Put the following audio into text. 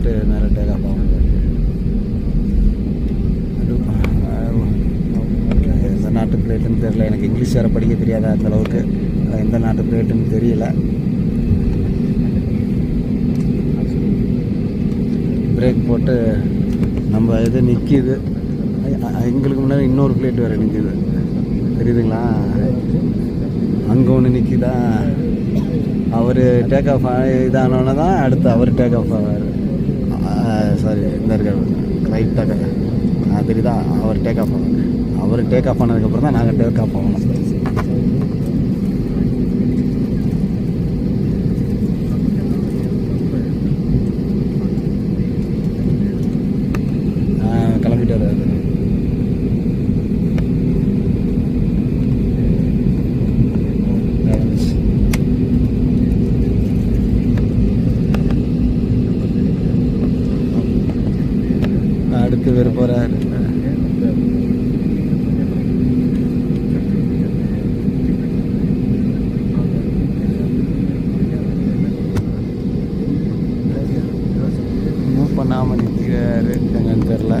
Flight மேலே take off ஆகும். எந்த நாட்டு ஃப்ளைட்டுன்னு தெரியல, எனக்கு இங்கிலீஷ் வேறு படிக்க தெரியாத அந்தளவுக்கு. எந்த நாட்டு ஃப்ளைட்டுன்னு தெரியல. பிரேக் போட்டு நம்ம இது நிற்கிது. எங்களுக்கு முன்னாடி இன்னொரு ஃப்ளைட் வேறு நிற்கிது, தெரியுதுங்களா? அங்கே ஒன்று நிற்கிதா. அவர் டேக் ஆஃப் இதானோன்னு தான் அடுத்து அவர் டேக் ஆஃப் ஆவார். சாரி, இந்த இருக்க ரைட்டாக தெரியுதா? அவர் டேக் ஆஃப் ஆவார். அவர் டேக் ஆஃப் ஆனதுக்கப்புறம் தான் நாங்கள் டேக் ஆஃப் ஆகணும். கிளம்பிட்டார். அடுத்து வேறு போகிறார். மூவ் பண்ணாமல் நிற்கிறாரு, எங்கன்னு தெரில.